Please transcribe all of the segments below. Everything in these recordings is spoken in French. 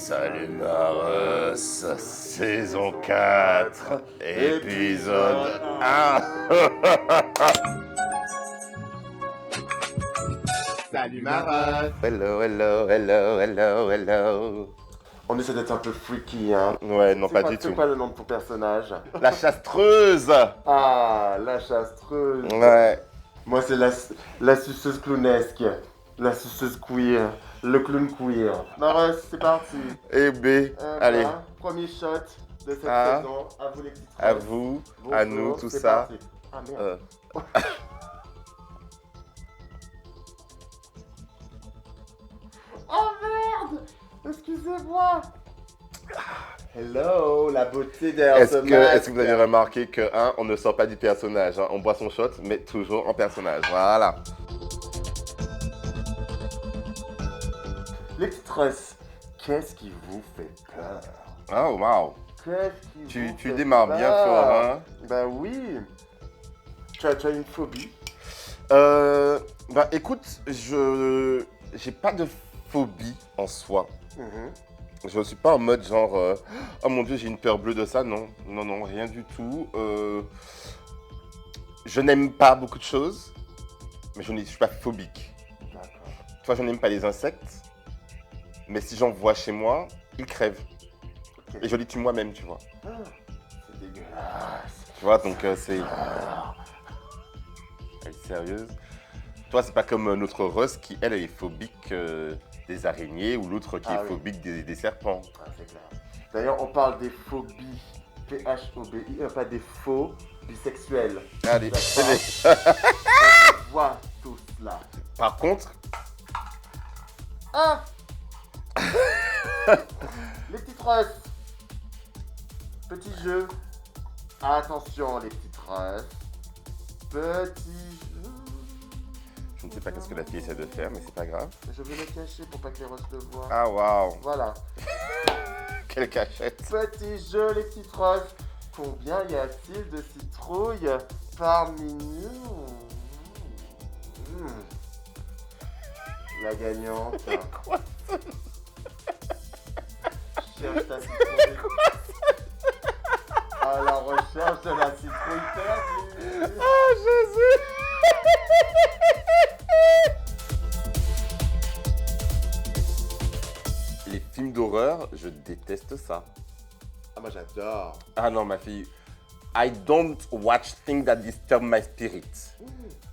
Salut Mars, saison 4, épisode 1. Salut Mars. Hello, hello, hello, hello, hello. On essaie d'être un peu freaky, hein. Ouais, non, pas du tout. C'est quoi le nom de ton personnage? La chastreuse. Ah, la chastreuse. Ouais. Moi, c'est la suceuse clownesque. La suceuse queer. Le clown queer. Mars, c'est parti. Et B, allez, Voilà, premier shot de cette Ah. saison. À vous les petites à roses. vous, Bonjour, à nous, tout c'est ça. parti. Ah merde. Euh, Oh merde! Excusez-moi! Hello, la beauté derrière Est-ce ce que, masque. est-ce que vous avez remarqué que, on ne sort pas du personnage, on boit son shot, mais toujours en personnage, voilà. Les petites Russes, qu'est-ce qui vous fait peur? Oh, wow. Qu'est-ce qui Tu vous fait démarres bien fort, peur? hein. Bah oui. Tu as une phobie? Bah écoute, j'ai pas de phobie en soi. Mhm. Je suis pas en mode genre, oh mon dieu, j'ai une peur bleue de ça. Non, non, non, rien du tout. Je n'aime pas beaucoup de choses, mais je suis pas phobique. D'accord. Tu vois, je n'aime pas les insectes, mais si j'en vois chez moi, ils crèvent. Ok. Et je les tue moi-même, tu vois. Ah, c'est dégueulasse. Tu vois, donc c'est... Elle est sérieuse. Toi, c'est pas comme notre Russ qui, elle est phobique des araignées ou l'autre qui Ah est oui. phobique des serpents. Ah, c'est clair. D'ailleurs, on parle des phobies. P-H-O-B-I, pas des faux bisexuels. Allez, D'accord. c'est On voit tout cela. Par contre, Ah. Les petites Russes. Petit jeu. Attention, les petites Russes. Petit jeu. je ne sais pas qu'est-ce que la fille essaie de faire, mais c'est pas grave. Je vais le cacher pour pas que les Russes le voient. Ah, waouh, Voilà. quelle cachette. Petit jeu, les petites Russes. Combien y a-t-il de citrouilles parmi nous? La gagnante. Quoi? Cherche ta citrouille. À la recherche de la citrouille perdue. Oh, Jésus. Les films d'horreur, je déteste ça. Ah, moi j'adore. Ah non, ma fille. I don't watch things that disturb my spirit.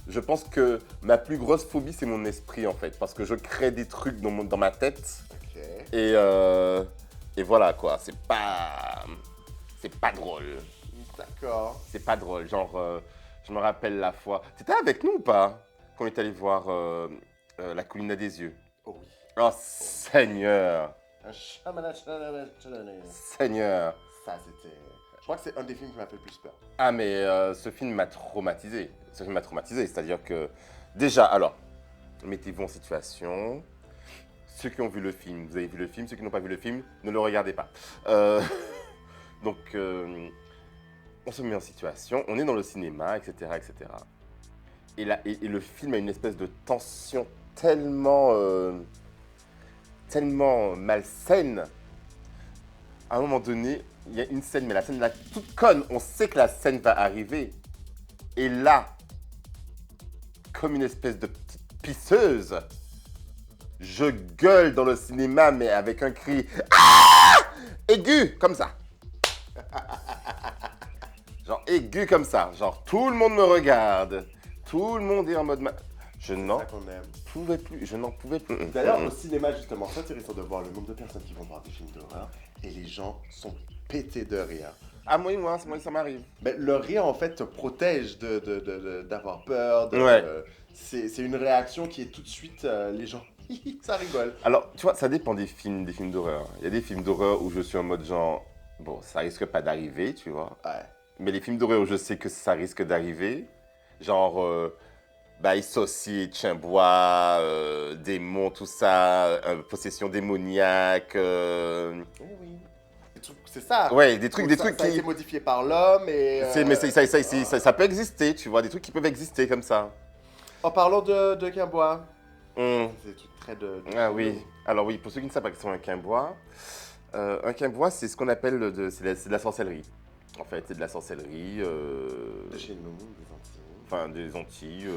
Je pense que ma plus grosse phobie, c'est mon esprit, en fait. Parce que je crée des trucs dans ma tête. Ok. Et voilà, quoi. C'est pas drôle. D'accord. C'est pas drôle. Genre, je me rappelle la fois... T'étais avec nous ou pas? Quand on est allé voir La colline à des yeux. Oh oui. Oh, Seigneur. Seigneur. Ça c'était. Je crois que c'est un des films qui m'a fait le plus peur. Ah, mais ce film m'a traumatisé. Ce film m'a traumatisé, c'est-à-dire que... Déjà, alors, mettez-vous en situation. Ceux qui ont vu le film, vous avez vu le film. Ceux qui n'ont pas vu le film, ne le regardez pas. Donc, on se met en situation. On est dans le cinéma, etc., etc. Et le film a une espèce de tension tellement malsaine. À un moment donné, il y a une scène, mais la scène là, toute conne, on sait que la scène va arriver. Et là, comme une espèce de petite pisseuse, je gueule dans le cinéma, mais avec un cri aigu, comme ça. Genre aigu comme ça. Genre tout le monde me regarde. Tout le monde est en mode... Je n'en C'est ça qu'on aime. pouvais plus. Je n'en pouvais plus. D'ailleurs, au cinéma, justement, c'est intéressant de voir le nombre de personnes qui vont voir des films d'horreur et les gens sont pétés de rire. Ah, moi, ça m'arrive. Mais le rire, en fait, te protège d'avoir peur. Ouais. C'est une réaction qui est tout de suite, les gens, ça rigole. Alors, tu vois, ça dépend des films d'horreur. Il y a des films d'horreur où je suis en mode genre, bon, ça risque pas d'arriver, tu vois. Ouais. Mais les films d'horreur où je sais que ça risque d'arriver, genre, sorcier, chien-bois, démons, tout ça, possession démoniaque. Oui, oui. C'est ça. Ouais, des trucs Ça a qui... été modifié par l'homme et... Mais ça peut exister, tu vois, des trucs qui peuvent exister comme ça. En parlant de Quimbois, Hum. c'est des trucs très Ah oui. Alors oui, pour ceux qui ne savent pas ce qu'est un quimbois, c'est ce qu'on appelle, c'est de la sorcellerie. En fait, c'est de la sorcellerie, De chez nous, des Antilles. enfin des Antilles,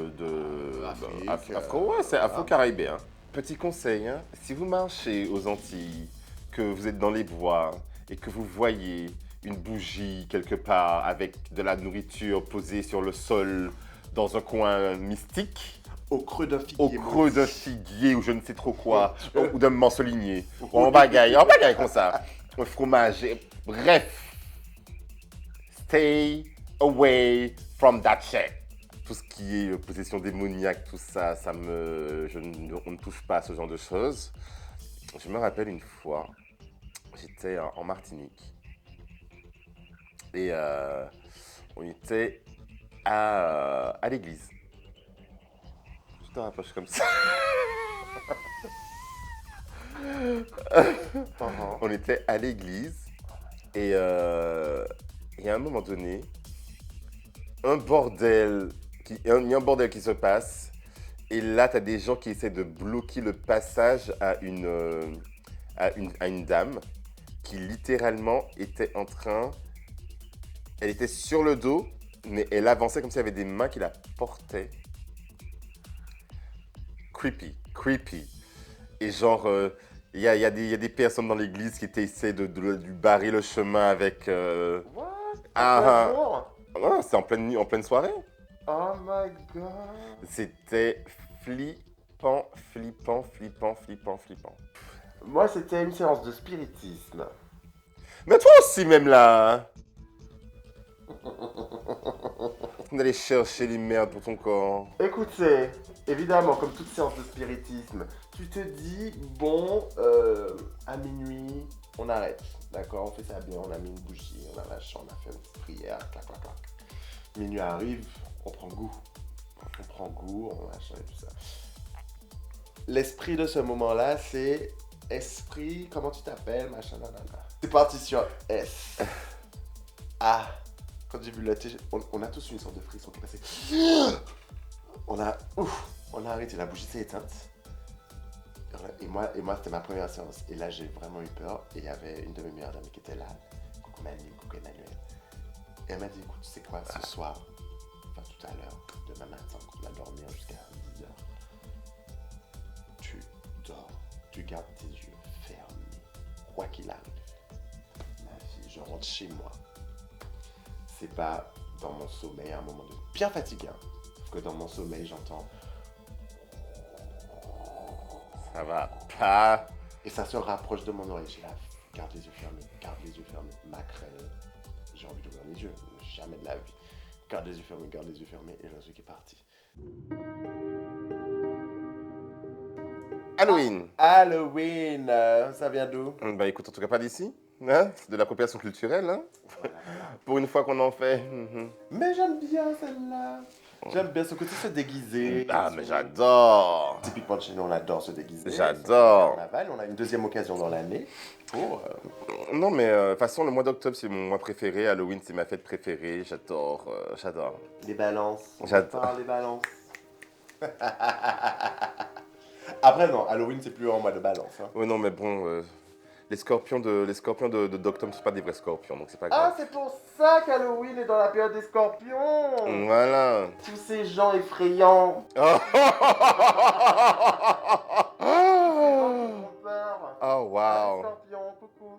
Afrique, ouais, c'est voilà. afro-caribéen. Petit conseil, hein, si vous marchez aux Antilles, que vous êtes dans les bois et que vous voyez une bougie quelque part avec de la nourriture posée sur le sol dans un coin mystique, Au creux d'un figuier. au creux d'un figuier ou je ne sais trop quoi, Oh, ou d'un mansolinier, ou en bagaille comme ça, un fromage, bref, stay away from that shit. Tout ce qui est possession démoniaque, tout ça, on ne touche pas à ce genre de choses. Je me rappelle une fois, j'étais en Martinique et on était à l'église. Je te rapproche comme ça. On était à l'église et à un moment donné, il y a un bordel qui se passe et là, tu as des gens qui essaient de bloquer le passage à une dame qui littéralement était elle était sur le dos, mais elle avançait comme s'il y avait des mains qui la portaient. Creepy. Et genre, il y a des personnes dans l'église qui essaient de lui barrer le chemin avec... What? Ah, Bonjour. ouais, c'est en pleine nuit, en pleine soirée. Oh my god. C'était flippant. Moi, c'était une séance de spiritisme. Mais toi aussi, même là. On allait chercher les merdes pour ton corps. Écoutez, évidemment, comme toute séance de spiritisme, tu te dis, bon, à minuit, on arrête. D'accord, on fait ça bien, on a mis une bougie, on a machin, on a fait une petite prière, clac, clac, clac. Minuit arrive, on prend goût. On machin et tout ça. L'esprit de ce moment-là, c'est esprit, comment tu t'appelles, machin, nanana. C'est parti sur S. Ah, quand j'ai vu la télé, on a tous une sorte de frisson qui est passé. On a arrêté, la bougie s'est éteinte. Et moi c'était ma première séance. Et là, j'ai vraiment eu peur. Et il y avait une de mes meilleures amies qui était là. Coucou Manu, coucou Emmanuel. Et elle m'a dit, écoute, tu sais quoi, ce soir, enfin tout à l'heure, demain matin, quand on va dormir jusqu'à 10h, tu dors, tu gardes tes yeux fermés, quoi qu'il arrive. Ma fille, je rentre chez moi. C'est pas dans mon sommeil à un moment donné, bien fatigué, hein, sauf que dans mon sommeil, j'entends... Ça va pas. Et ça se rapproche de mon oreille. J'ai là, garde les yeux fermés, maquerelle. J'ai envie d'ouvrir les yeux, jamais de la vie. Garde les yeux fermés, et je suis qui est parti. Halloween, ça vient d'où? Bah écoute, en tout cas pas d'ici. Hein, c'est de l'appropriation culturelle. Hein. Pour une fois qu'on en fait. Mais j'aime bien celle-là. J'aime bien ce côté se déguiser. Ah, mais j'adore. Typiquement de chez nous, on adore se déguiser. J'adore. Carnaval, on a une deuxième occasion dans l'année pour... Non, mais de toute façon, le mois d'octobre, c'est mon mois préféré. Halloween, c'est ma fête préférée. J'adore. Les balances. J'adore. Les balances. Après, non, Halloween, c'est plus en mois de balance. Hein. Oui, non, mais bon, les scorpions de d'octobre ne sont pas des vrais scorpions, donc c'est pas grave. Ah, c'est pour ça qu'Halloween est dans la période des scorpions. Voilà. Tous ces gens effrayants. Oh, wow. Scorpions, coucou.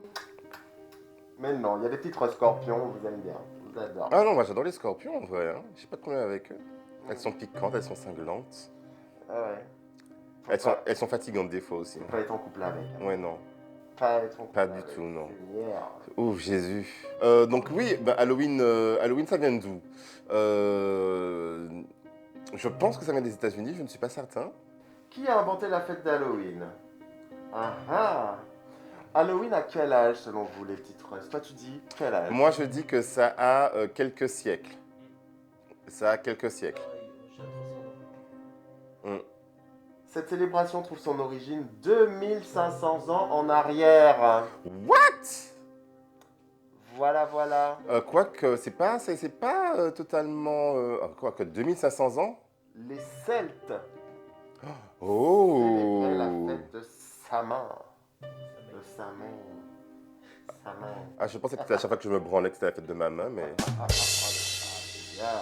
Mais non, il y a des titres scorpions, on vous aime bien. On vous adore. Ah non, moi j'adore les scorpions en vrai. Hein. J'ai pas de problème avec eux. Elles sont piquantes, elles sont cinglantes. Ah ouais. Elles sont fatigantes des fois aussi. Faut pas être en couple avec. Hein. Ouais, non. Pas être en couple Pas avec. du tout, non. Seigneur. Ouf, Jésus. Donc oui, bah, Halloween, ça vient d'où Je pense que ça vient des États-Unis, je ne suis pas certain. Qui a inventé la fête d'Halloween? Ah ah. Halloween à quel âge selon vous les petites roses? Toi tu dis quel âge? Moi je dis que ça a quelques siècles. Ça a quelques siècles. Cette célébration trouve son origine 2500 ans en arrière. What? Voilà. Quoique, c'est pas totalement... quoique, 2500 ans? Les Celtes Oh! célébraient la fête de Saman. Le Saman. Saman. Ah, je pensais que c'était à chaque fois que je me branlais que c'était la fête de ma main, mais Yeah.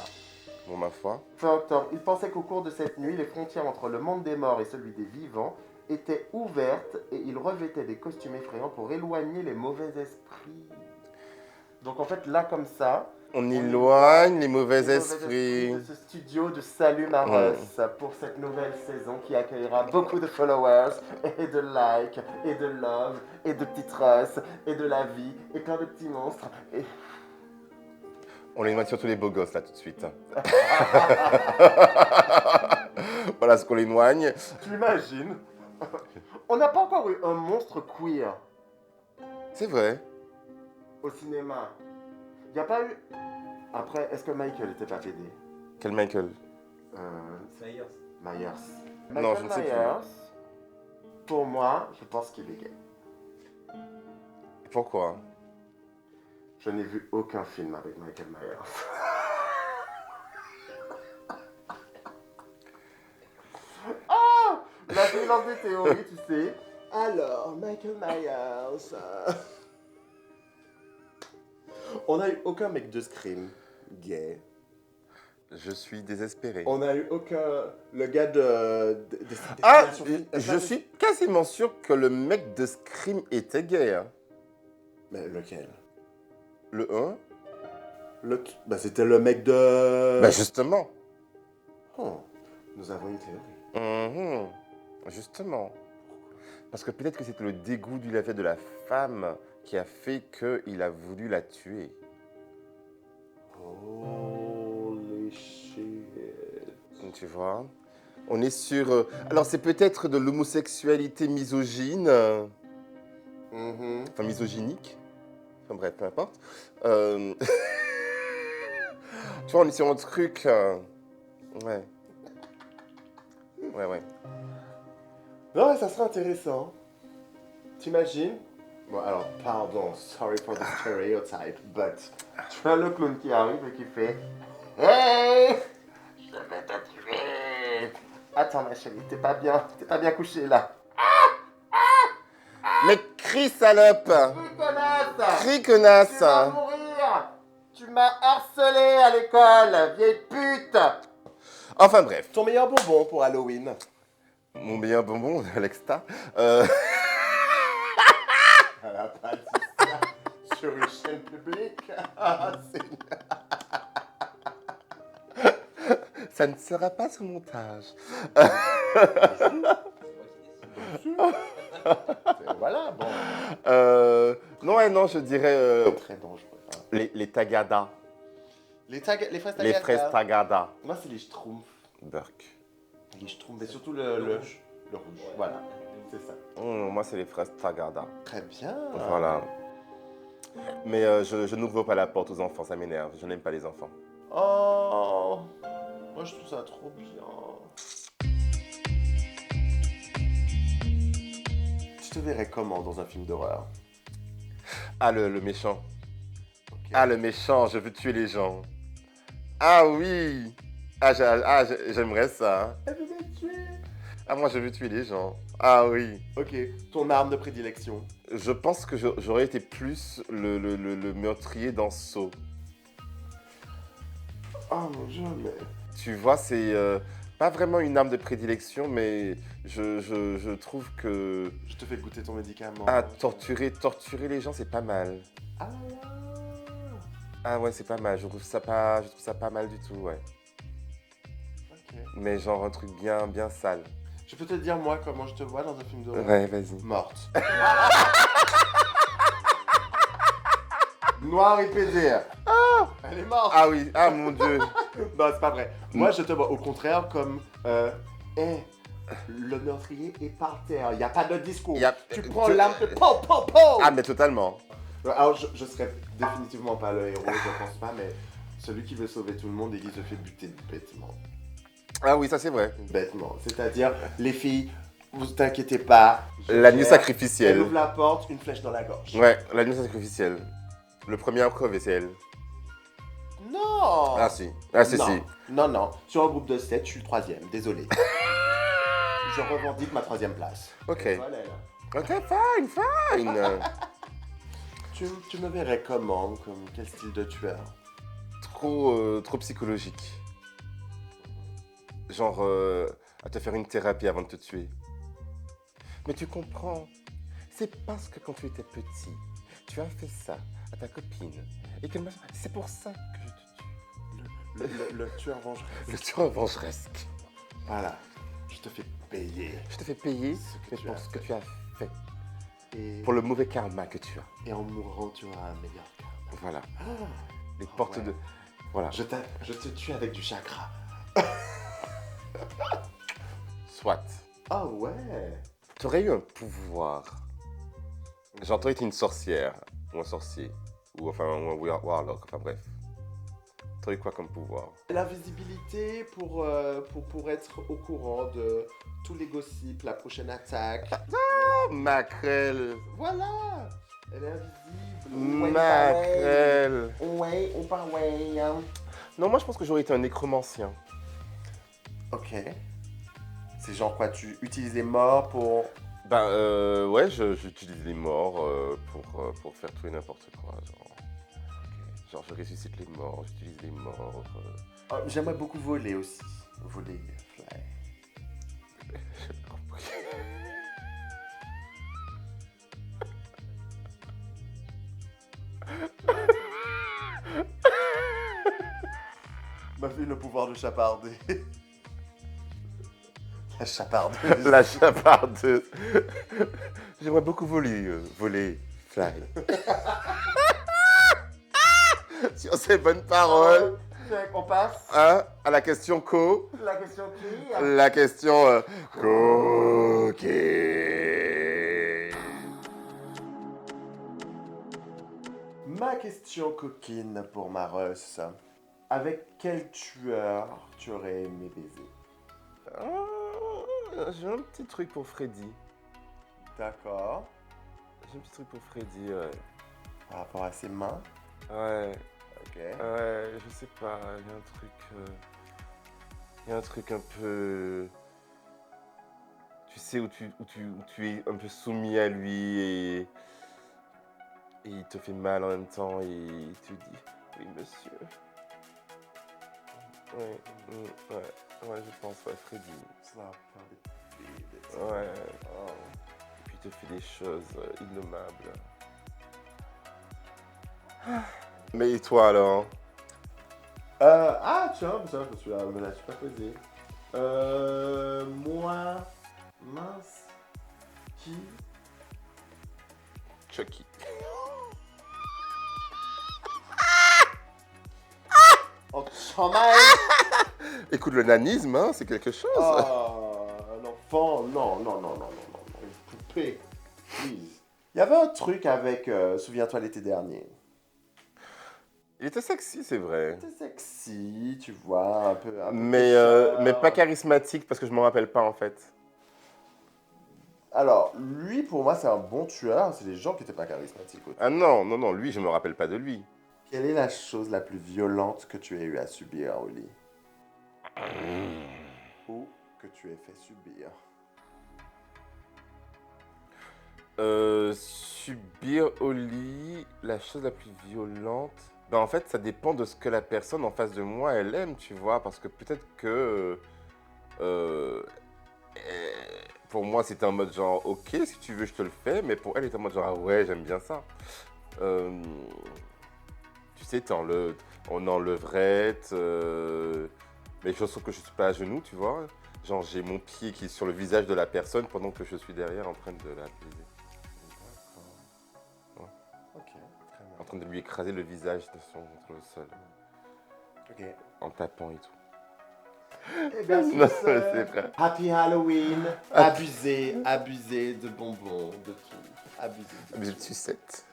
bon, ma foi. Fin octobre, il pensait qu'au cours de cette nuit, les frontières entre le monde des morts et celui des vivants étaient ouvertes et il revêtait des costumes effrayants pour éloigner les mauvais esprits. Donc en fait, là comme ça, On éloigne les mauvais les mauvais esprits. de ce studio de Salut Maros pour cette nouvelle saison qui accueillera beaucoup de followers et de likes et de love et de petits trusses et de la vie et plein de petits monstres. Et... On éloigne surtout les beaux gosses là tout de suite. Voilà ce qu'on éloigne. Tu imagines? On n'a pas encore eu un monstre queer C'est vrai. au cinéma. Il n'y a pas eu... Après, est-ce que Michael était pas pédé? Quel Michael? Myers. Non, Michael je ne sais plus. Myers, pour moi, je pense qu'il est gay. Pourquoi? Je n'ai vu aucun film avec Michael Myers. Ah! La violence des théories, tu sais. Alors, Michael Myers. On n'a eu aucun mec de Scream gay. Je suis désespéré. On n'a eu aucun... Le gars de Ah, je suis quasiment sûr que le mec de Scream était gay. Hein. Mais lequel? Le 1? Bah, c'était le mec de... Bah justement. Oh, nous avons une théorie. Mhm. Justement. Parce que peut-être que c'était le dégoût du lait de la femme qui a fait qu'il a voulu la tuer. Holy shit. Tu vois? On est sur... Alors c'est peut-être de l'homosexualité misogyne. Enfin misogynique. Enfin bref, peu importe. Tu vois, on est sur un truc... Ouais. Ouais. Non, mais ça serait intéressant. T'imagines? Bon, alors, pardon, sorry for the stereotype, but tu as le clown qui arrive et qui fait Hey! Je vais te tuer! Attends, ma chérie, t'es pas bien couché là. Mais crie, salope! Crie, connasse! Crie, Tu connasse! vas mourir! Tu m'as harcelé à l'école, vieille pute! Enfin bref. Ton meilleur bonbon pour Halloween? Mon meilleur bonbon, Alexta. Elle a pas dit ça sur une chaîne publique. Ah, Ça ne sera pas ce montage. voilà, bon. Non, ouais, non, je dirais Très dangereux. Hein. les tagada. Les fraises Les tagada. fraises tagada. Moi, c'est les schtroumpfs. Burk. Les schtroumpfs, mais surtout le rouge. Le rouge, voilà. C'est ça. Moi, c'est les fraises tagada. Très bien. Voilà. Mais je n'ouvre pas la porte aux enfants, ça m'énerve. Je n'aime pas les enfants. Oh, moi, je trouve ça trop bien. Tu te verrais comment dans un film d'horreur? Ah, le méchant. Okay. Ah, le méchant, je veux tuer les gens. Ah oui. J'aimerais ça. Elle veut me tuer. Ah, moi, je veux tuer les gens. Ah oui. Ok, ton arme de prédilection? Je pense que j'aurais été plus le meurtrier dans Saw. Oh mon Dieu, mais... Tu vois, c'est pas vraiment une arme de prédilection, mais je trouve que... Je te fais goûter ton médicament. Ah, torturer les gens, c'est pas mal. Ah, Ah ouais, c'est pas mal. Je trouve ça pas mal du tout, ouais. ok. Mais genre un truc bien sale. Je peux te dire, moi, comment je te vois dans un film d'horreur? Ouais, vas-y. Morte. Noire et pédé. Ah, elle est morte. Ah oui, ah mon Dieu. Non, c'est pas vrai. Moi, je te vois au contraire comme... le meurtrier est par terre. Il n'y a pas de discours. Tu prends l'arme, tu... Po, po, po. Ah, mais totalement. Alors, je serais définitivement pas le héros, je pense pas, mais celui qui veut sauver tout le monde et qui se fait buter bêtement. Ah oui, ça c'est vrai. Bêtement. C'est-à-dire, les filles, vous inquiétez pas. L'agneau Elle sacrificiel. ouvre la porte, une flèche dans la gorge. Ouais, l'agneau sacrificiel. Le premier à crever, c'est elle. Non. Ah si. Ah si, non. si. Non. Sur un groupe de 7, je suis le 3e. Désolé. Je revendique ma 3e place. Ok. Et voilà, là. Ok, fine, fine. Tu me verrais comment? Comme quel style de tueur? Trop psychologique. Genre, à te faire une thérapie avant de te tuer. Mais tu comprends, c'est parce que quand tu étais petit, tu as fait ça à ta copine. Et qu'elle m'a... C'est pour ça que je te tue. Le tueur vengeresse. Le tueur vengeresque. Voilà. Je te fais payer. Je te fais payer Ce que mais tu pour as ce que fait. tu as fait. Et, Pour le mauvais karma que tu as. et en mourant, tu auras un meilleur karma. Voilà. Les Oh, portes ouais. de... Voilà. Je te tue avec du chakra. Soit. Ah ouais. Tu aurais eu un pouvoir. Genre, toi, été une sorcière. Ou un sorcier. Ou enfin, un warlock. Enfin, bref. Tu aurais quoi comme pouvoir? La visibilité pour être au courant de tous les gossips, la prochaine attaque. Oh, maquerelle. Voilà. Elle est invisible. Maquerelle. Ouais, ou pas ouais. Hein. Non, moi, je pense que j'aurais été un nécromancien. Ok. C'est genre quoi, tu utilises les morts pour... Ben, ouais, j'utilise les morts pour faire tout et n'importe quoi. Genre, je ressuscite les morts, j'utilise les morts. Oh, j'aimerais beaucoup voler aussi. Voler, fly. J'ai pas compris. M'a fait le pouvoir de chaparder. La chapardeuse. La chapardeuse. J'aimerais beaucoup voler, fly. Sur ces bonnes paroles, On passe. hein, à la question co. La question qui La question coquine. Ma question coquine pour Maros. Avec quel tueur tu aurais aimé baiser? J'ai un petit truc pour Freddy. D'accord. J'ai un petit truc pour Freddy, ouais. Par rapport à ses mains. Ouais, Ok. je sais pas, il y a un truc... Il y a un truc un peu... Tu sais, où tu es un peu soumis à lui et il te fait mal en même temps et il te dit « Oui, monsieur ». Ouais, ouais, je pense, ouais, Freddy. Ça va faire des pupilles, Ouais, Oh. et puis il te fait des choses innommables. Mais et toi alors? Tiens, je me la suis pas posé. Moi, mince, qui? Chucky. En chamaille. Écoute, le nanisme, hein, c'est quelque chose. Oh, un enfant, non, une poupée, please. Il y avait un truc avec, souviens-toi l'été dernier. Il était sexy, c'est vrai. C'était sexy, tu vois, un peu Mais pêcheur. pas charismatique parce que je m'en rappelle pas en fait. Alors, lui, pour moi, c'est un bon tueur, c'est les gens qui n'étaient pas charismatiques. Ah non, lui, je me rappelle pas de lui. Quelle est la chose la plus violente que tu aies eu à subir au lit? Ou que tu aies fait subir? Subir au lit, la chose la plus violente. Ben en fait, ça dépend de ce que la personne en face de moi, elle aime, tu vois. Parce que peut-être que pour moi, c'était en mode genre, ok, si tu veux, je te le fais. Mais pour elle, elle était en mode genre, ah ouais, j'aime bien ça. Tu sais, on est en levrette. Mais je trouve que je suis pas à genoux, tu vois. Genre, j'ai mon pied qui est sur le visage de la personne pendant que je suis derrière en train de la baiser. D'accord. Ok, très bien. En train de lui écraser le visage contre le sol. Ok. En tapant et tout. Eh bien, Non, sur mais ce, c'est vrai. Happy Halloween. Abusez de bonbons, de tout. Abusez. Mais je suis 7.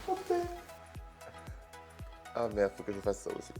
Ok. Ah merde, faut que je fasse ça aussi.